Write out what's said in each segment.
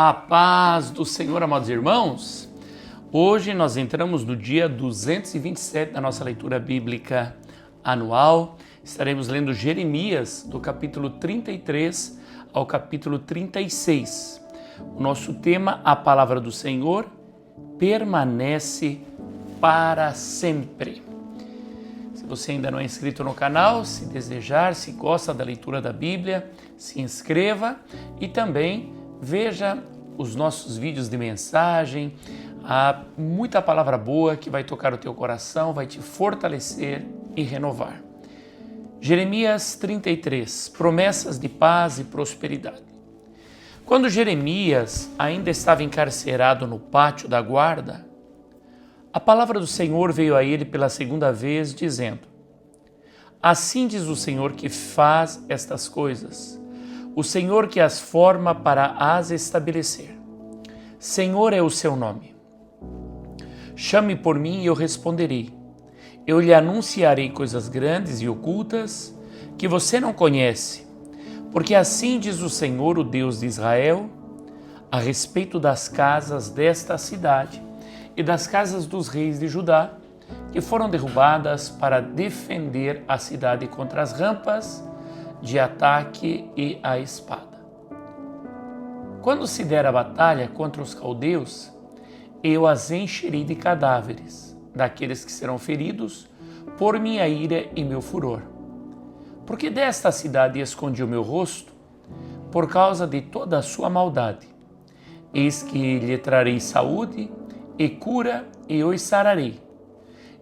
A paz do Senhor, amados irmãos. Hoje nós entramos no dia 227 da nossa leitura bíblica anual. Estaremos lendo Jeremias, do capítulo 33 ao capítulo 36. O nosso tema, a palavra do Senhor, permanece para sempre. Se você ainda não é inscrito no canal, se desejar, se gosta da leitura da Bíblia, se inscreva e também veja os nossos vídeos de mensagem. Há muita palavra boa que vai tocar o teu coração, vai te fortalecer e renovar. Jeremias 33, promessas de paz e prosperidade. Quando Jeremias ainda estava encarcerado no pátio da guarda, a palavra do Senhor veio a ele pela segunda vez, dizendo: Assim diz o Senhor que faz estas coisas, o Senhor que as forma para as estabelecer. Senhor é o seu nome. Chame por mim e eu responderei. Eu lhe anunciarei coisas grandes e ocultas que você não conhece, porque assim diz o Senhor, o Deus de Israel, a respeito das casas desta cidade e das casas dos reis de Judá, que foram derrubadas para defender a cidade contra as rampas de ataque e a espada. Quando se der a batalha contra os caldeus, eu as encherei de cadáveres, daqueles que serão feridos por minha ira e meu furor. Porque desta cidade escondi o meu rosto, por causa de toda a sua maldade. Eis que lhe trarei saúde e cura e os sararei,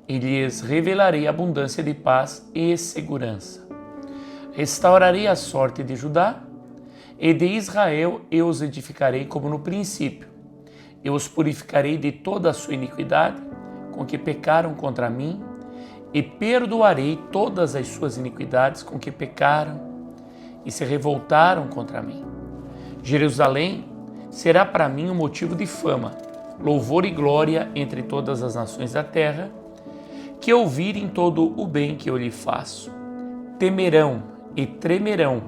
e lhes revelarei abundância de paz e segurança. Restaurarei a sorte de Judá, e de Israel eu os edificarei como no princípio. Eu os purificarei de toda a sua iniquidade, com que pecaram contra mim, e perdoarei todas as suas iniquidades com que pecaram e se revoltaram contra mim. Jerusalém será para mim um motivo de fama, louvor e glória entre todas as nações da terra, que ouvirem todo o bem que eu lhe faço. Temerão e tremerão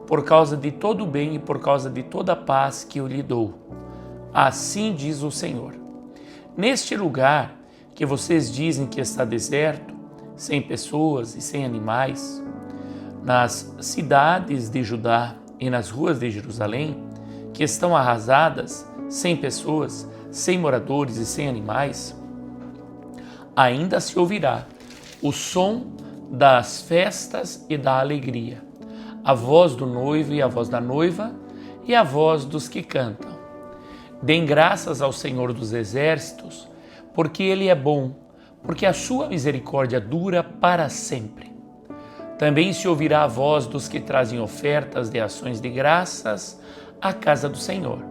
por causa de todo o bem e por causa de toda a paz que eu lhe dou. Assim diz o Senhor. Neste lugar que vocês dizem que está deserto, sem pessoas e sem animais, nas cidades de Judá e nas ruas de Jerusalém, que estão arrasadas, sem pessoas, sem moradores e sem animais, ainda se ouvirá o som das festas e da alegria, a voz do noivo e a voz da noiva e a voz dos que cantam. Deem graças ao Senhor dos Exércitos, porque Ele é bom, porque a sua misericórdia dura para sempre. Também se ouvirá a voz dos que trazem ofertas de ações de graças à casa do Senhor,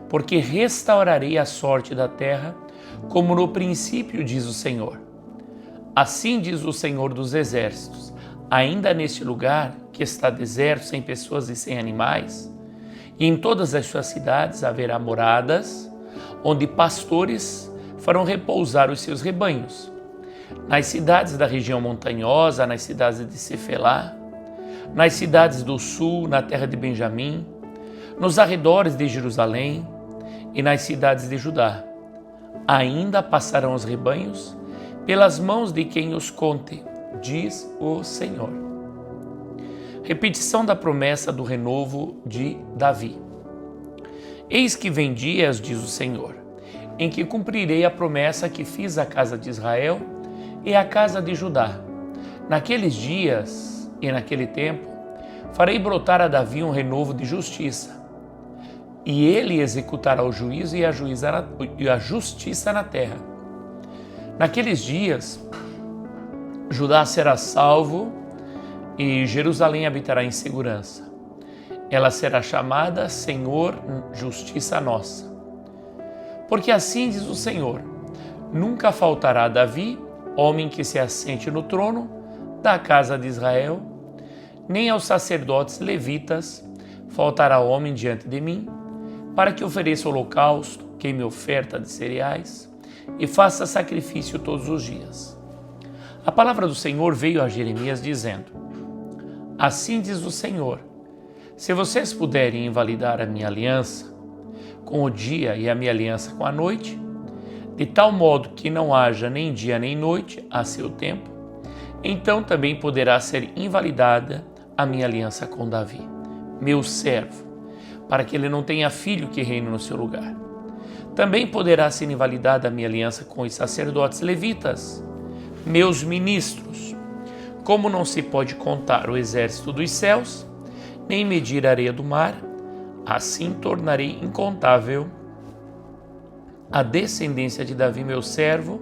porque restaurarei a sorte da terra, como no princípio diz o Senhor. Assim diz o Senhor dos Exércitos, ainda neste lugar que está deserto, sem pessoas e sem animais, e em todas as suas cidades haverá moradas, onde pastores farão repousar os seus rebanhos. Nas cidades da região montanhosa, nas cidades de Cefelá, nas cidades do sul, na terra de Benjamim, nos arredores de Jerusalém e nas cidades de Judá, ainda passarão os rebanhos pelas mãos de quem os conte, diz o Senhor. Repetição da promessa do renovo de Davi. Eis que vem dias, diz o Senhor, em que cumprirei a promessa que fiz à casa de Israel e à casa de Judá. Naqueles dias e naquele tempo, farei brotar a Davi um renovo de justiça, e ele executará o juízo e a justiça na terra. Naqueles dias, Judá será salvo e Jerusalém habitará em segurança. Ela será chamada Senhor, Justiça Nossa. Porque assim diz o Senhor, nunca faltará a Davi, homem que se assente no trono da casa de Israel, nem aos sacerdotes levitas faltará homem diante de mim, para que ofereça holocausto, queime oferta de cereais e faça sacrifício todos os dias. A palavra do Senhor veio a Jeremias dizendo: Assim diz o Senhor, se vocês puderem invalidar a minha aliança, com o dia e a minha aliança com a noite, de tal modo que não haja nem dia nem noite a seu tempo, então também poderá ser invalidada a minha aliança com Davi, meu servo, para que ele não tenha filho que reine no seu lugar. Também poderá ser invalidada a minha aliança com os sacerdotes levitas, meus ministros. Como não se pode contar o exército dos céus, nem medir a areia do mar, assim tornarei incontável a descendência de Davi, meu servo,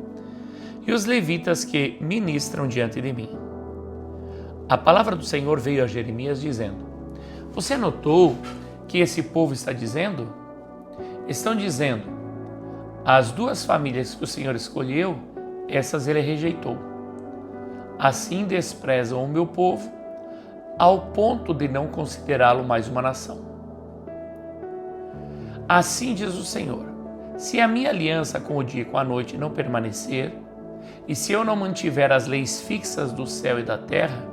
e os levitas que ministram diante de mim. A palavra do Senhor veio a Jeremias dizendo: você notou que esse povo está dizendo? Estão dizendo: as duas famílias que o Senhor escolheu, essas ele rejeitou. Assim desprezam o meu povo, ao ponto de não considerá-lo mais uma nação. Assim diz o Senhor: se a minha aliança com o dia e com a noite não permanecer, e se eu não mantiver as leis fixas do céu e da terra,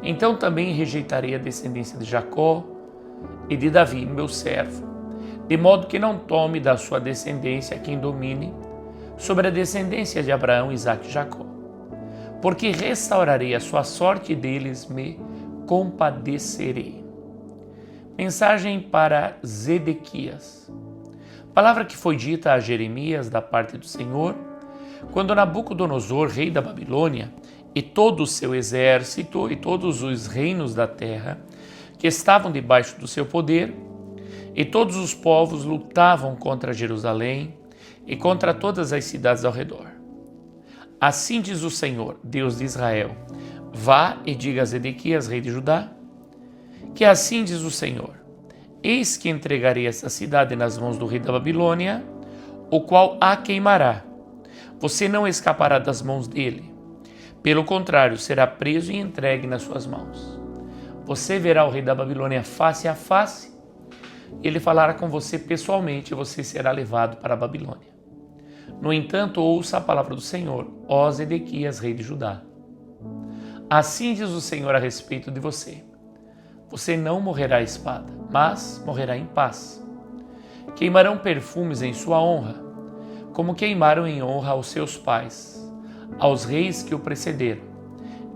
então também rejeitarei a descendência de Jacó e de Davi, meu servo, de modo que não tome da sua descendência quem domine sobre a descendência de Abraão, Isaque e Jacó. Porque restaurarei a sua sorte e deles me compadecerei. Mensagem para Zedequias. Palavra que foi dita a Jeremias da parte do Senhor, quando Nabucodonosor, rei da Babilônia, e todo o seu exército e todos os reinos da terra que estavam debaixo do seu poder, e todos os povos lutavam contra Jerusalém e contra todas as cidades ao redor. Assim diz o Senhor, Deus de Israel: vá e diga a Zedequias, rei de Judá, que assim diz o Senhor: eis que entregarei essa cidade nas mãos do rei da Babilônia, o qual a queimará. Você não escapará das mãos dele. Pelo contrário, será preso e entregue nas suas mãos. Você verá o rei da Babilônia face a face, ele falará com você pessoalmente e você será levado para a Babilônia. No entanto, ouça a palavra do Senhor, ó Zedequias, rei de Judá. Assim diz o Senhor a respeito de você: você não morrerá à espada, mas morrerá em paz. Queimarão perfumes em sua honra, como queimaram em honra aos seus pais, aos reis que o precederam,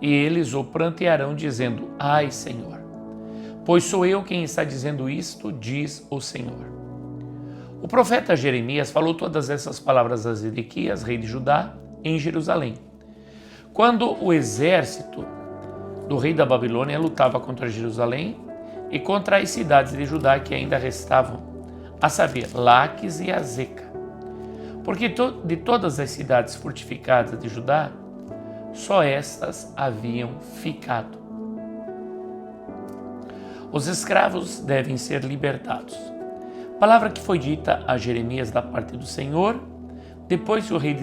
e eles o prantearão, dizendo: ai, Senhor! Pois sou eu quem está dizendo isto, diz o Senhor. O profeta Jeremias falou todas essas palavras a Zedequias, rei de Judá, em Jerusalém, quando o exército do rei da Babilônia lutava contra Jerusalém e contra as cidades de Judá que ainda restavam, a saber, Laques e Azeca. Porque de todas as cidades fortificadas de Judá, só estas haviam ficado. Os escravos devem ser libertados. Palavra que foi dita a Jeremias da parte do Senhor, depois que o rei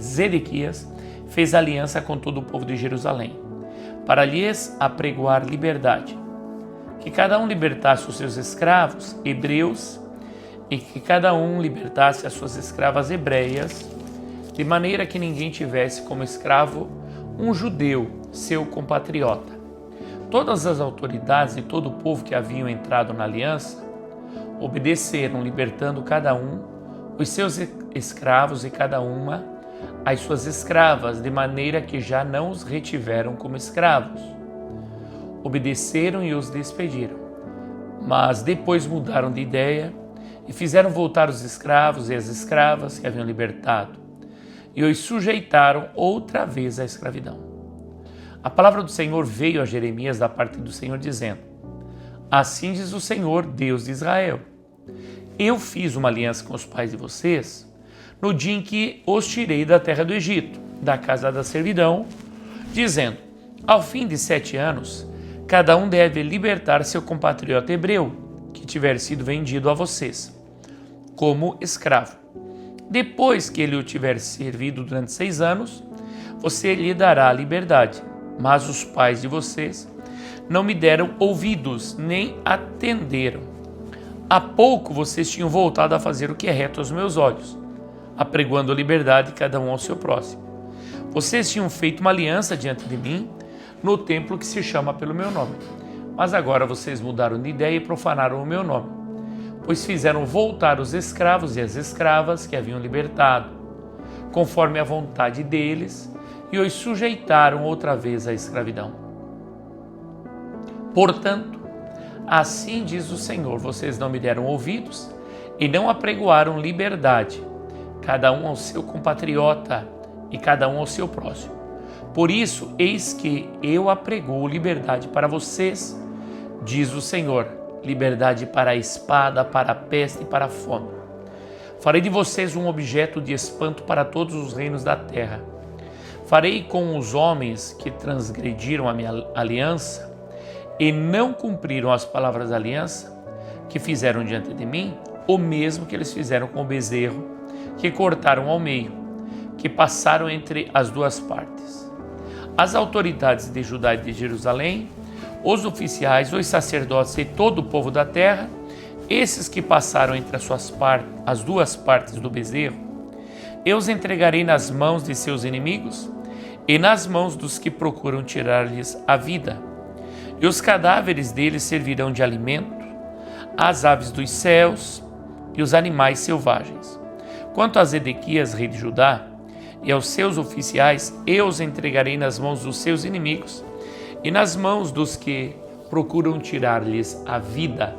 Zedequias fez aliança com todo o povo de Jerusalém, para lhes apregoar liberdade, que cada um libertasse os seus escravos hebreus e que cada um libertasse as suas escravas hebreias, de maneira que ninguém tivesse como escravo um judeu, seu compatriota. Todas as autoridades e todo o povo que haviam entrado na aliança obedeceram, libertando cada um os seus escravos e cada uma as suas escravas, de maneira que já não os retiveram como escravos. Obedeceram e os despediram, mas depois mudaram de ideia e fizeram voltar os escravos e as escravas que haviam libertado, e os sujeitaram outra vez à escravidão. A palavra do Senhor veio a Jeremias da parte do Senhor, dizendo: assim diz o Senhor, Deus de Israel: eu fiz uma aliança com os pais de vocês no dia em que os tirei da terra do Egito, da casa da servidão, dizendo: ao fim de 7 anos, cada um deve libertar seu compatriota hebreu, que tiver sido vendido a vocês, como escravo. Depois que ele o tiver servido durante 6 anos, você lhe dará a liberdade. Mas os pais de vocês não me deram ouvidos, nem atenderam. Há pouco vocês tinham voltado a fazer o que é reto aos meus olhos, apregoando a liberdade cada um ao seu próximo. Vocês tinham feito uma aliança diante de mim no templo que se chama pelo meu nome. Mas agora vocês mudaram de ideia e profanaram o meu nome. pois fizeram voltar os escravos e as escravas que haviam libertado, conforme a vontade deles, e os sujeitaram outra vez à escravidão. Portanto, assim diz o Senhor: vocês não me deram ouvidos e não apregoaram liberdade, cada um ao seu compatriota e cada um ao seu próximo. Por isso, eis que eu apregoo liberdade para vocês, diz o Senhor, liberdade para a espada, para a peste e para a fome. Farei de vocês um objeto de espanto para todos os reinos da terra. Farei com os homens que transgrediram a minha aliança e não cumpriram as palavras da aliança que fizeram diante de mim, o mesmo que eles fizeram com o bezerro, que cortaram ao meio, que passaram entre as duas partes. As autoridades de Judá e de Jerusalém, os oficiais, os sacerdotes e todo o povo da terra, esses que passaram entre as duas partes do bezerro, eu os entregarei nas mãos de seus inimigos e nas mãos dos que procuram tirar-lhes a vida. E os cadáveres deles servirão de alimento às aves dos céus e os animais selvagens. Quanto a Zedequias, rei de Judá, e aos seus oficiais, eu os entregarei nas mãos dos seus inimigos e nas mãos dos que procuram tirar-lhes a vida,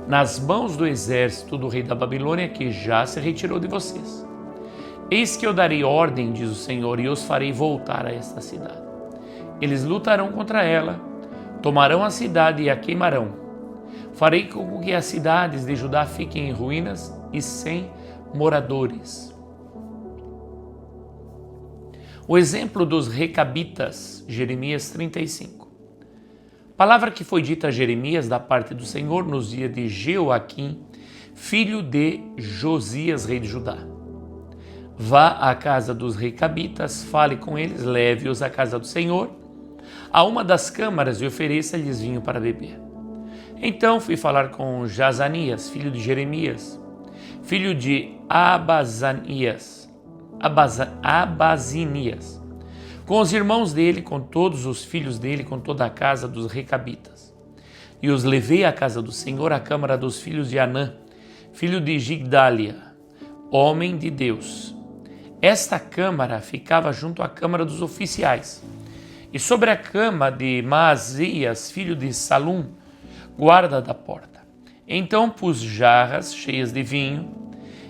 nas mãos do exército do rei da Babilônia, que já se retirou de vocês. Eis que eu darei ordem, diz o Senhor, e os farei voltar a esta cidade. Eles lutarão contra ela, tomarão a cidade e a queimarão. Farei com que as cidades de Judá fiquem em ruínas e sem moradores. O exemplo dos recabitas, Jeremias 35. Palavra que foi dita a Jeremias da parte do Senhor nos dias de Jeoaquim, filho de Josias, rei de Judá. Vá à casa dos recabitas, fale com eles, leve-os à casa do Senhor, a uma das câmaras, e ofereça-lhes vinho para beber. Então fui falar com Jazanias, filho de Jeremias, filho de Abazinias, com os irmãos dele, com todos os filhos dele, com toda a casa dos recabitas. E os levei à casa do Senhor, à câmara dos filhos de Anã, filho de Gigdalia, homem de Deus. Esta câmara ficava junto à câmara dos oficiais, e sobre a cama de Maasias, filho de Salum, guarda da porta. Então pus jarras cheias de vinho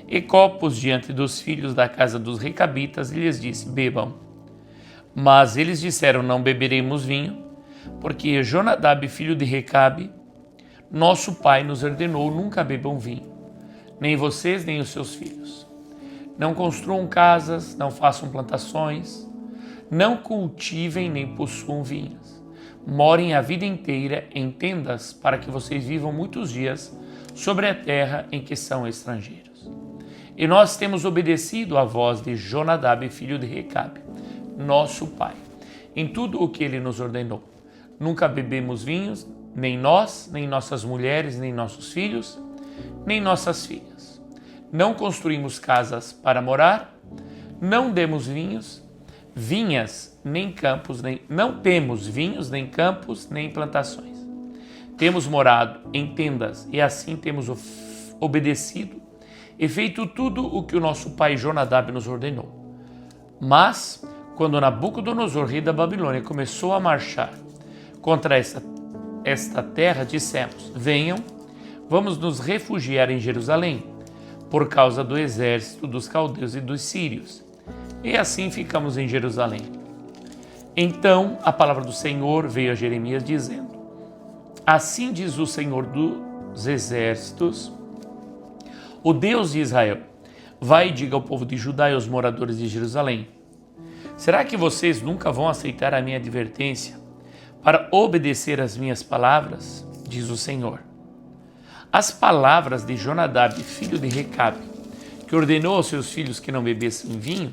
e copos diante dos filhos da casa dos recabitas e lhes disse: bebam. Mas eles disseram: não beberemos vinho, porque Jonadab, filho de Recabe, nosso pai, nos ordenou: nunca bebam vinho, nem vocês nem os seus filhos. Não construam casas, não façam plantações, não cultivem nem possuam vinhas. Morem a vida inteira em tendas para que vocês vivam muitos dias sobre a terra em que são estrangeiros. E nós temos obedecido à voz de Jonadab, filho de Recabe, nosso pai, em tudo o que ele nos ordenou. Nunca bebemos vinhos, nem nós, nem nossas mulheres, nem nossos filhos, nem nossas filhas. Não construímos casas para morar, não demos vinhas, nem campos, não temos vinhos, nem campos, nem plantações. Temos morado em tendas e assim temos obedecido e feito tudo o que o nosso pai Jonadab nos ordenou. Mas, quando Nabucodonosor, rei da Babilônia, começou a marchar contra esta terra, dissemos: venham, vamos nos refugiar em Jerusalém, por causa do exército dos caldeus e dos sírios. E assim ficamos em Jerusalém. Então a palavra do Senhor veio a Jeremias dizendo: assim diz o Senhor dos exércitos, o Deus de Israel: vai e diga ao povo de Judá e aos moradores de Jerusalém: será que vocês nunca vão aceitar a minha advertência para obedecer às minhas palavras? Diz o Senhor. As palavras de Jonadab, filho de Recabe, que ordenou aos seus filhos que não bebessem vinho,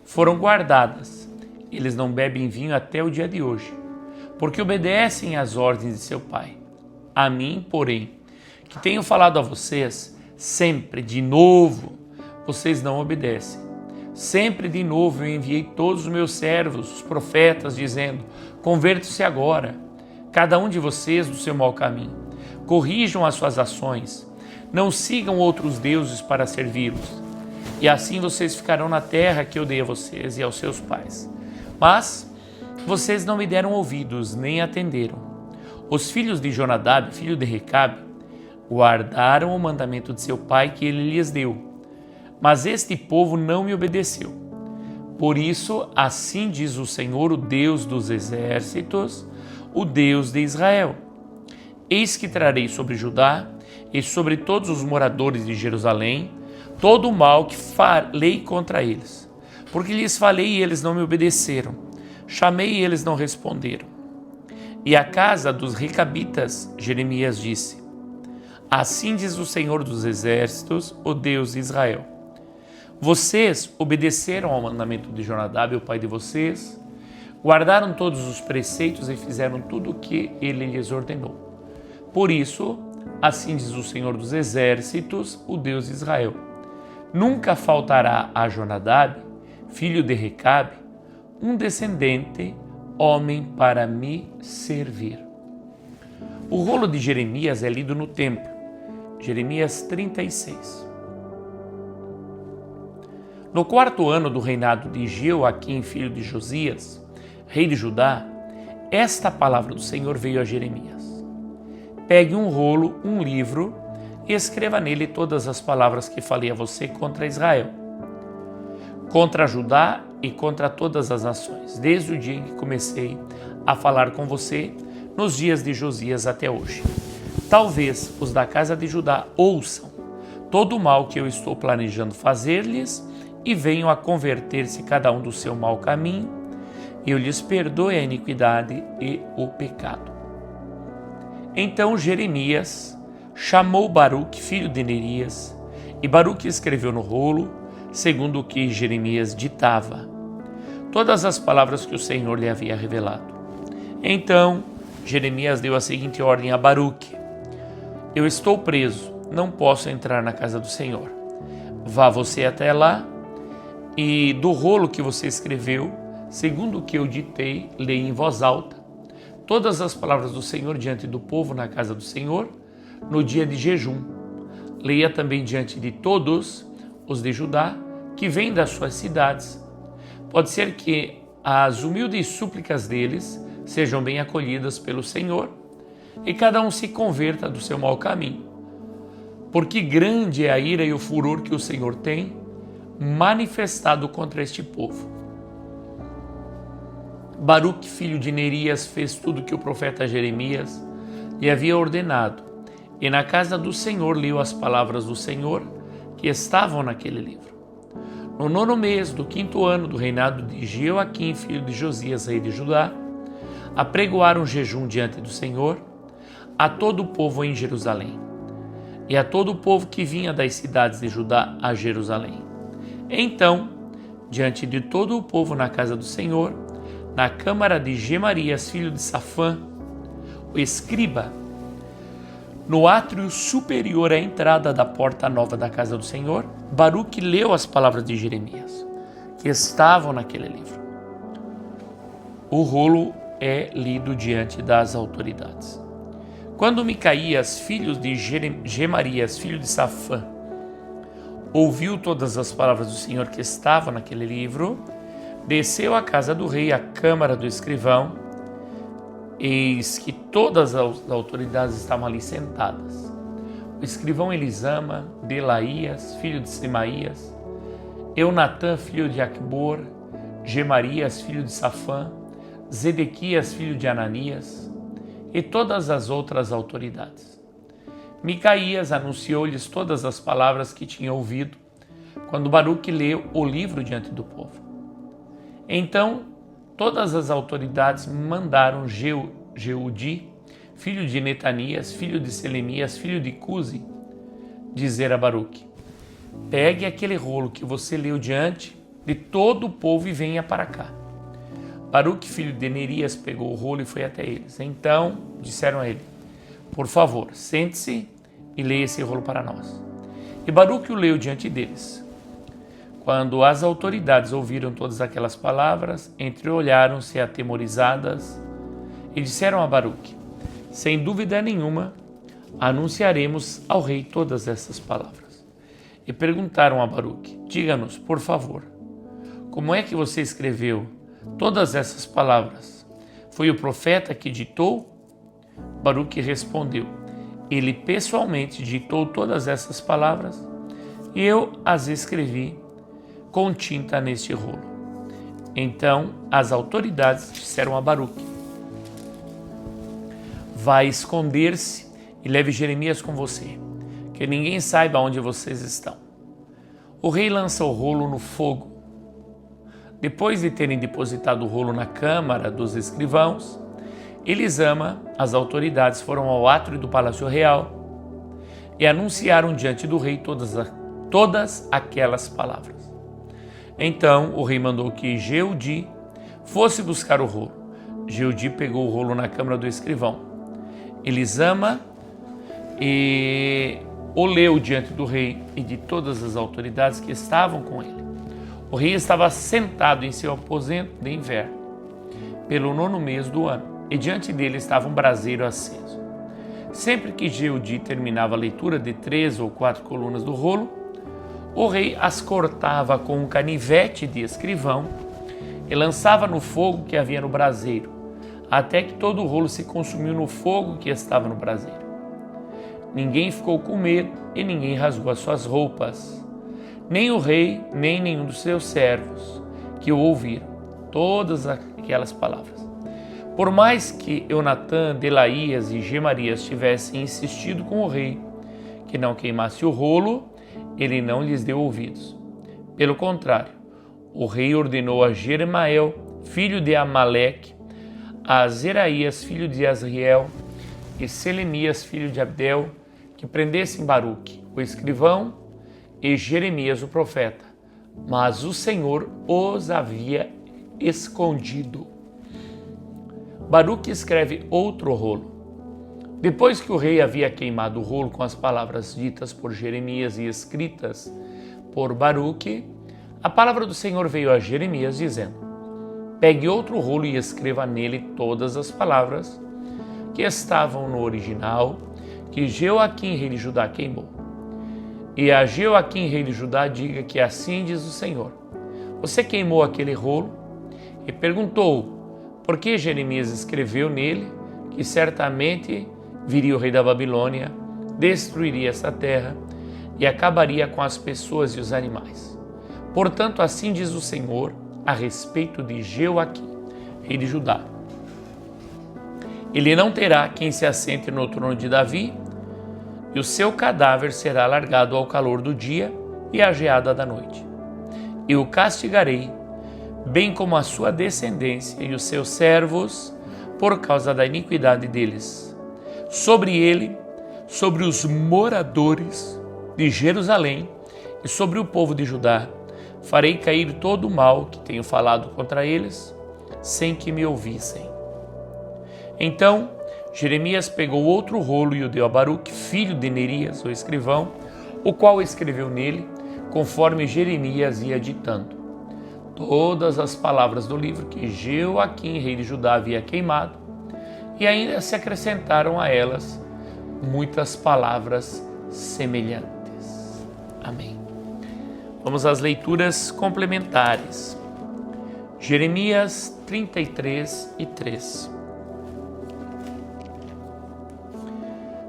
foram guardadas. Eles não bebem vinho até o dia de hoje, porque obedecem às ordens de seu pai. A mim, porém, que tenho falado a vocês, sempre de novo, vocês não obedecem. Sempre de novo eu enviei todos os meus servos, os profetas, dizendo: convertam-se agora, cada um de vocês do seu mau caminho. Corrijam as suas ações. Não sigam outros deuses para servi-los, e assim vocês ficarão na terra que eu dei a vocês e aos seus pais. Mas vocês não me deram ouvidos, nem atenderam. Os filhos de Jonadab, filho de Recabe, guardaram o mandamento de seu pai que ele lhes deu. Mas este povo não me obedeceu. Por isso, assim diz o Senhor, o Deus dos exércitos, o Deus de Israel: eis que trarei sobre Judá e sobre todos os moradores de Jerusalém todo o mal que falei contra eles. Porque lhes falei e eles não me obedeceram. Chamei e eles não responderam. E a casa dos recabitas, Jeremias disse: assim diz o Senhor dos exércitos, o Deus de Israel: vocês obedeceram ao mandamento de Jonadab, o pai de vocês, guardaram todos os preceitos e fizeram tudo o que ele lhes ordenou. Por isso, assim diz o Senhor dos exércitos, o Deus de Israel: nunca faltará a Jonadab, filho de Recabe, um descendente, homem para me servir. O rolo de Jeremias é lido no templo. Jeremias 36. No 4º ano do reinado de Jeoaquim, filho de Josias, rei de Judá, esta palavra do Senhor veio a Jeremias: pegue um rolo, um livro, e escreva nele todas as palavras que falei a você contra Israel, contra Judá e contra todas as nações, desde o dia em que comecei a falar com você, nos dias de Josias até hoje. Talvez os da casa de Judá ouçam todo o mal que eu estou planejando fazer-lhes e venham a converter-se cada um do seu mau caminho, e eu lhes perdoe a iniquidade e o pecado. Então Jeremias chamou Baruque, filho de Nerias, e Baruque escreveu no rolo, segundo o que Jeremias ditava, todas as palavras que o Senhor lhe havia revelado. Então Jeremias deu a seguinte ordem a Baruque: eu estou preso, não posso entrar na casa do Senhor. Vá você até lá, e do rolo que você escreveu, segundo o que eu ditei, leia em voz alta todas as palavras do Senhor diante do povo na casa do Senhor, no dia de jejum. Leia também diante de todos os de Judá, que vêm das suas cidades. Pode ser que as humildes súplicas deles sejam bem acolhidas pelo Senhor, e cada um se converta do seu mau caminho. Porque grande é a ira e o furor que o Senhor tem manifestado contra este povo. Baruque, filho de Nerias, fez tudo o que o profeta Jeremias lhe havia ordenado, e na casa do Senhor leu as palavras do Senhor que estavam naquele livro. No 9º mês do 5º ano do reinado de Jeoaquim, filho de Josias, rei de Judá, apregoaram jejum diante do Senhor a todo o povo em Jerusalém, e a todo o povo que vinha das cidades de Judá a Jerusalém. Então, diante de todo o povo na casa do Senhor, na câmara de Gemarias, filho de Safã, o escriba, no átrio superior à entrada da porta nova da casa do Senhor, Baruque leu as palavras de Jeremias, que estavam naquele livro. O rolo é lido diante das autoridades. Quando Micaías, filho de Gemarias, filho de Safã, ouviu todas as palavras do Senhor que estavam naquele livro, desceu à casa do rei, à câmara do escrivão. Eis que todas as autoridades estavam ali sentadas. O escrivão Elisama, Delaías, filho de Semaías, Eunatã, filho de Acbor, Gemarias, filho de Safã, Zedequias, filho de Ananias, e todas as outras autoridades. Micaías anunciou-lhes todas as palavras que tinha ouvido, quando Baruque leu o livro diante do povo. Então, todas as autoridades mandaram Jeudi, filho de Netanias, filho de Selemias, filho de Cusi, dizer a Baruque: pegue aquele rolo que você leu diante de todo o povo e venha para cá. Baruque, filho de Nerias, pegou o rolo e foi até eles. Então disseram a ele: por favor, sente-se e leia esse rolo para nós. E Baruque o leu diante deles. Quando as autoridades ouviram todas aquelas palavras, entreolharam-se atemorizadas e disseram a Baruque: sem dúvida nenhuma, anunciaremos ao rei todas essas palavras. E perguntaram a Baruque: diga-nos, por favor, como é que você escreveu todas essas palavras? Foi o profeta que ditou? Baruque respondeu: ele pessoalmente ditou todas essas palavras e eu as escrevi com tinta neste rolo. Então as autoridades disseram a Baruque: vai esconder-se e leve Jeremias com você, que ninguém saiba onde vocês estão. O rei lança o rolo no fogo. Depois de terem depositado o rolo na câmara dos escrivãos, Elisama, as autoridades foram ao átrio do Palácio Real e anunciaram diante do rei todas aquelas palavras. Então o rei mandou que Jeudi fosse buscar o rolo. Jeudi pegou o rolo na câmara do escrivão. Elisama o leu diante do rei e de todas as autoridades que estavam com ele. O rei estava sentado em seu aposento de inverno, pelo 9º mês do ano, e diante dele estava um braseiro aceso. Sempre que Jeudi terminava a leitura de 3 ou 4 colunas do rolo, o rei as cortava com um canivete de escrivão e lançava no fogo que havia no braseiro, até que todo o rolo se consumiu no fogo que estava no braseiro. Ninguém ficou com medo e ninguém rasgou as suas roupas, nem o rei, nem nenhum dos seus servos, que o ouviram, todas aquelas palavras. Por mais que Eunatã, Delaías e Gemarias tivessem insistido com o rei que não queimasse o rolo, ele não lhes deu ouvidos. Pelo contrário, o rei ordenou a Jeremael, filho de Amaleque, a Zeraías, filho de Azriel, e Selemias, filho de Abdel, que prendessem Baruque, o escrivão, e Jeremias, o profeta. Mas o Senhor os havia escondido. Baruque escreve outro rolo. Depois que o rei havia queimado o rolo com as palavras ditas por Jeremias e escritas por Baruque, a palavra do Senhor veio a Jeremias dizendo: pegue outro rolo e escreva nele todas as palavras que estavam no original que Jeoaquim, rei de Judá, queimou. E a Jeoaquim, rei de Judá, diga que assim diz o Senhor: você queimou aquele rolo? E perguntou por que Jeremias escreveu nele que certamente viria o rei da Babilônia, destruiria essa terra e acabaria com as pessoas e os animais. Portanto, assim diz o Senhor a respeito de Jeoaquim, rei de Judá: ele não terá quem se assente no trono de Davi, e o seu cadáver será largado ao calor do dia e à geada da noite. Eu o castigarei, bem como a sua descendência e os seus servos, por causa da iniquidade deles. Sobre ele, sobre os moradores de Jerusalém e sobre o povo de Judá, farei cair todo o mal que tenho falado contra eles, sem que me ouvissem. Então Jeremias pegou outro rolo e o deu a Baruque, filho de Nerias, o escrivão, o qual escreveu nele, conforme Jeremias ia ditando, todas as palavras do livro que Jeoaquim, rei de Judá, havia queimado, e ainda se acrescentaram a elas muitas palavras semelhantes. Amém. Vamos às leituras complementares. Jeremias 33 e 3.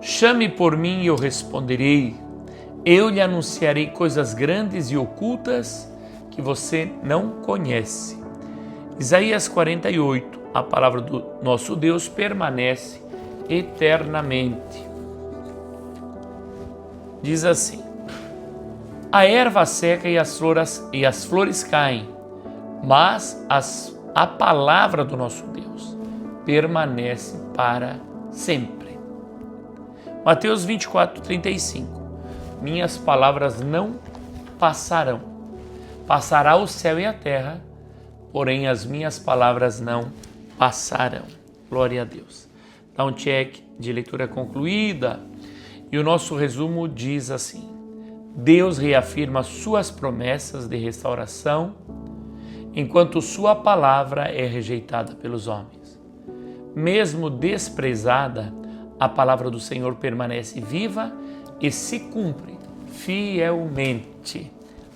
Chame por mim e eu responderei, eu lhe anunciarei coisas grandes e ocultas que você não conhece. Isaías 48, a palavra do nosso Deus permanece eternamente. Diz assim: a erva seca e as flores caem, mas a palavra do nosso Deus permanece para sempre. Mateus 24, 35. Minhas palavras não passarão. Passará o céu e a terra, porém as minhas palavras não passarão. Glória a Deus. Dá um check de leitura concluída. E o nosso resumo diz assim: Deus reafirma suas promessas de restauração, enquanto sua palavra é rejeitada pelos homens. Mesmo desprezada, a palavra do Senhor permanece viva e se cumpre fielmente.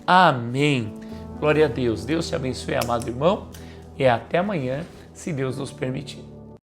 Amém. Glória a Deus. Deus te abençoe, amado irmão, e até amanhã, se Deus nos permitir.